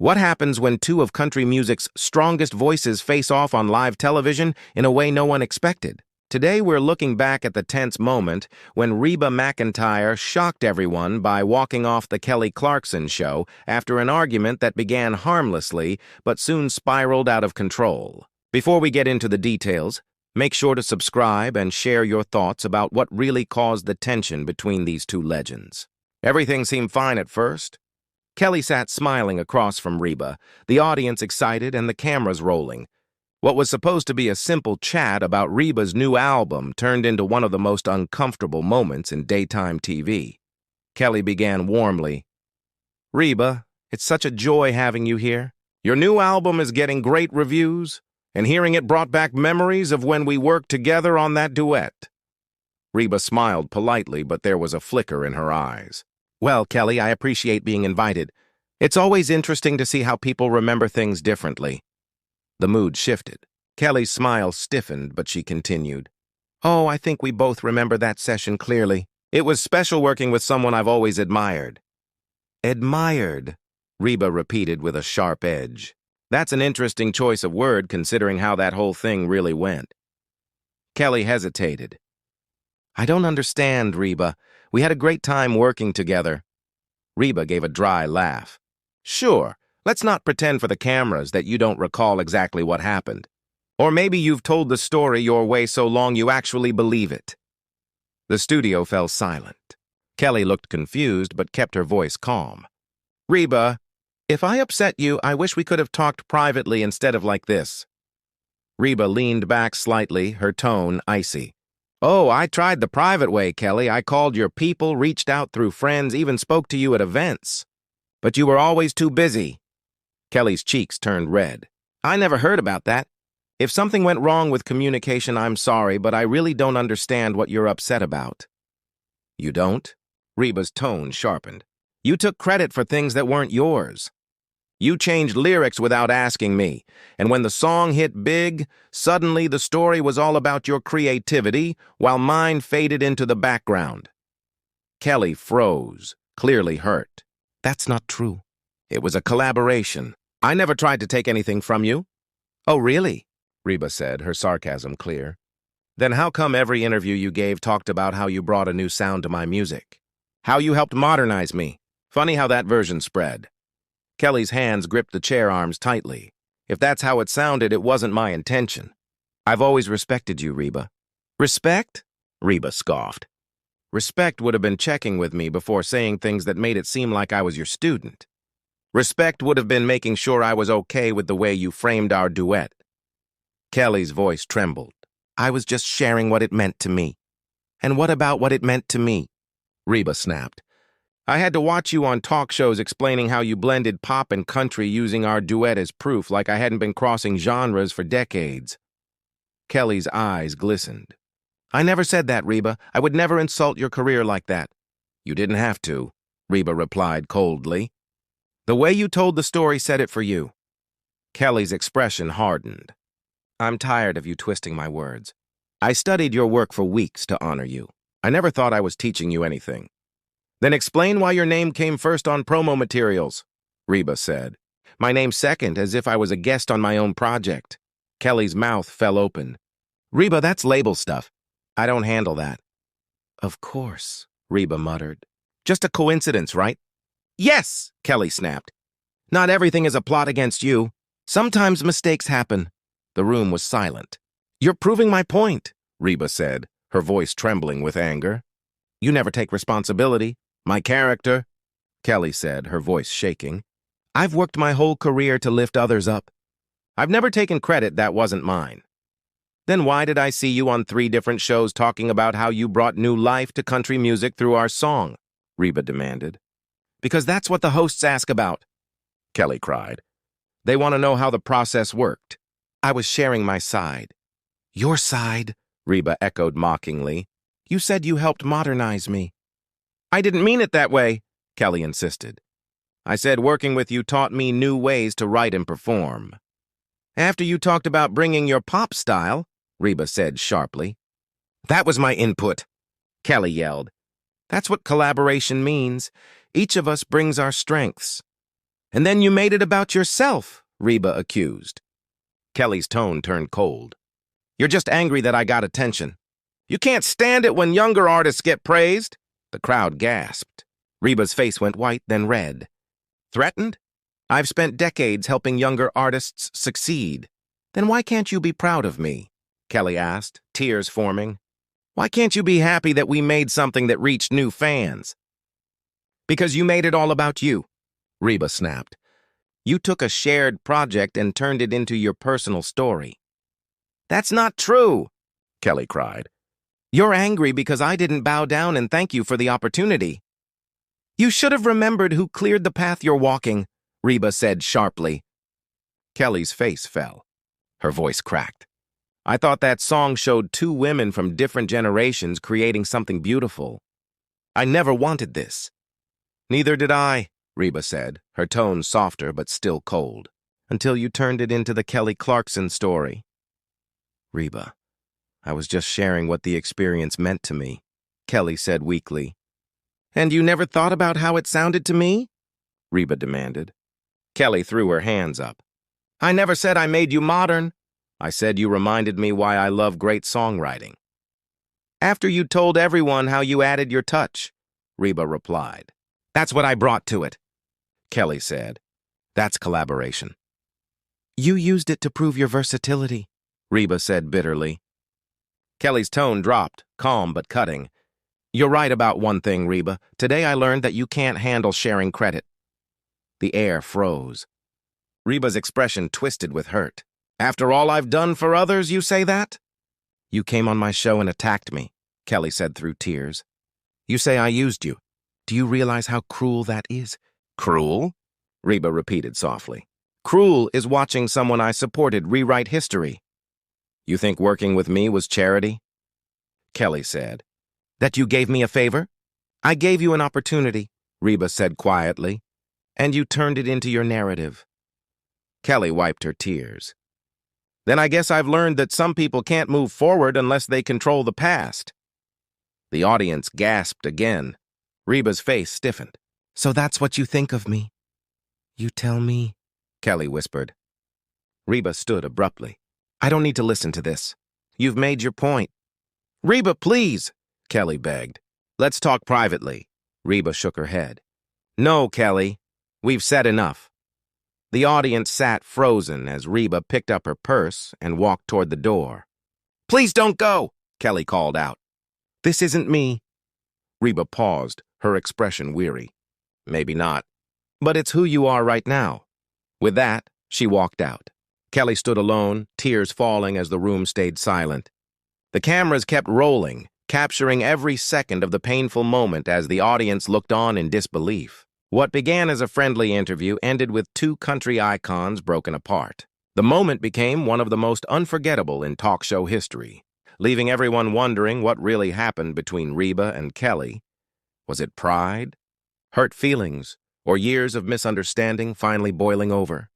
What happens when two of country music's strongest voices face off on live television in a way no one expected? Today we're looking back at the tense moment when Reba McEntire shocked everyone by walking off the Kelly Clarkson Show after an argument that began harmlessly but soon spiraled out of control. Before we get into the details, make sure to subscribe and share your thoughts about what really caused the tension between these two legends. Everything seemed fine at first. Kelly sat smiling across from Reba, the audience excited and the cameras rolling. What was supposed to be a simple chat about Reba's new album turned into one of the most uncomfortable moments in daytime TV. Kelly began warmly, "Reba, it's such a joy having you here. Your new album is getting great reviews, and hearing it brought back memories of when we worked together on that duet." Reba smiled politely, but there was a flicker in her eyes. "Well, Kelly, I appreciate being invited. It's always interesting to see how people remember things differently." The mood shifted. Kelly's smile stiffened, but she continued. "Oh, I think we both remember that session clearly. It was special working with someone I've always admired." "Admired," Reba repeated with a sharp edge. That's an interesting choice of word considering how that whole thing really went. Kelly hesitated. "I don't understand, Reba. We had a great time working together." Reba gave a dry laugh. "Sure, let's not pretend for the cameras that you don't recall exactly what happened. Or maybe you've told the story your way so long you actually believe it." The studio fell silent. Kelly looked confused but kept her voice calm. "Reba, if I upset you, I wish we could have talked privately instead of like this." Reba leaned back slightly, her tone icy. "Oh, I tried the private way, Kelly. I called your people, reached out through friends, even spoke to you at events. But you were always too busy." Kelly's cheeks turned red. "I never heard about that. If something went wrong with communication, I'm sorry, but I really don't understand what you're upset about." "You don't?" Reba's tone sharpened. "You took credit for things that weren't yours. You changed lyrics without asking me, and when the song hit big, suddenly the story was all about your creativity, while mine faded into the background." Kelly froze, clearly hurt. "That's not true. It was a collaboration. I never tried to take anything from you." "Oh, really?" Reba said, her sarcasm clear. "Then how come every interview you gave talked about how you brought a new sound to my music? How you helped modernize me? Funny how that version spread." Kelly's hands gripped the chair arms tightly. "If that's how it sounded, it wasn't my intention. I've always respected you, Reba." "Respect?" Reba scoffed. "Respect would have been checking with me before saying things that made it seem like I was your student. Respect would have been making sure I was okay with the way you framed our duet." Kelly's voice trembled. "I was just sharing what it meant to me." "And what about what it meant to me?" Reba snapped. "I had to watch you on talk shows explaining how you blended pop and country using our duet as proof, like I hadn't been crossing genres for decades." Kelly's eyes glistened. "I never said that, Reba. I would never insult your career like that." "You didn't have to," Reba replied coldly. "The way you told the story said it for you." Kelly's expression hardened. "I'm tired of you twisting my words. I studied your work for weeks to honor you. I never thought I was teaching you anything." "Then explain why your name came first on promo materials," Reba said. "My name second, as if I was a guest on my own project." Kelly's mouth fell open. "Reba, that's label stuff. I don't handle that." "Of course," Reba muttered. "Just a coincidence, right?" "Yes," Kelly snapped. "Not everything is a plot against you. Sometimes mistakes happen." The room was silent. "You're proving my point," Reba said, her voice trembling with anger. "You never take responsibility. My character," Kelly said, her voice shaking. "I've worked my whole career to lift others up. I've never taken credit that wasn't mine." "Then why did I see you on 3 different shows talking about how you brought new life to country music through our song?" Reba demanded. "Because that's what the hosts ask about," Kelly cried. "They want to know how the process worked." "I was sharing my side." "Your side?" Reba echoed mockingly. "You said you helped modernize me." "I didn't mean it that way," Kelly insisted. "I said working with you taught me new ways to write and perform." "After you talked about bringing your pop style," Reba said sharply. "That was my input," Kelly yelled. "That's what collaboration means. Each of us brings our strengths." And then you made it about yourself, Reba accused. Kelly's tone turned cold. You're just angry that I got attention. You can't stand it when younger artists get praised. The crowd gasped. Reba's face went white, then red. Threatened? I've spent decades helping younger artists succeed. Then why can't you be proud of me? Kelly asked, tears forming. Why can't you be happy that we made something that reached new fans? Because you made it all about you, Reba snapped. You took a shared project and turned it into your personal story. That's not true, Kelly cried. You're angry because I didn't bow down and thank you for the opportunity. You should have remembered who cleared the path you're walking, Reba said sharply. Kelly's face fell. Her voice cracked. I thought that song showed two women from different generations creating something beautiful. I never wanted this. Neither did I, Reba said, her tone softer but still cold, until you turned it into the Kelly Clarkson story. Reba, I was just sharing what the experience meant to me, Kelly said weakly. And you never thought about how it sounded to me? Reba demanded. Kelly threw her hands up. I never said I made you modern. I said you reminded me why I love great songwriting. After you told everyone how you added your touch, Reba replied. That's what I brought to it, Kelly said. That's collaboration. You used it to prove your versatility, Reba said bitterly. Kelly's tone dropped, calm but cutting. You're right about one thing, Reba. Today I learned that you can't handle sharing credit. The air froze. Reba's expression twisted with hurt. After all I've done for others, you say that? You came on my show and attacked me, Kelly said through tears. You say I used you. Do you realize how cruel that is? Cruel? Reba repeated softly. Cruel is watching someone I supported rewrite history. You think working with me was charity? Kelly said. That you gave me a favor? I gave you an opportunity, Reba said quietly, and you turned it into your narrative. Kelly wiped her tears. Then I guess I've learned that some people can't move forward unless they control the past. The audience gasped again. Reba's face stiffened. So that's what you think of me? You tell me, Kelly whispered. Reba stood abruptly. I don't need to listen to this. You've made your point. Reba, please, Kelly begged. Let's talk privately. Reba shook her head. No, Kelly. We've said enough. The audience sat frozen as Reba picked up her purse and walked toward the door. Please don't go, Kelly called out. This isn't me. Reba paused, her expression weary. Maybe not. But it's who you are right now. With that, she walked out. Kelly stood alone, tears falling as the room stayed silent. The cameras kept rolling, capturing every second of the painful moment as the audience looked on in disbelief. What began as a friendly interview ended with two country icons broken apart. The moment became one of the most unforgettable in talk show history, leaving everyone wondering what really happened between Reba and Kelly. Was it pride, hurt feelings, or years of misunderstanding finally boiling over?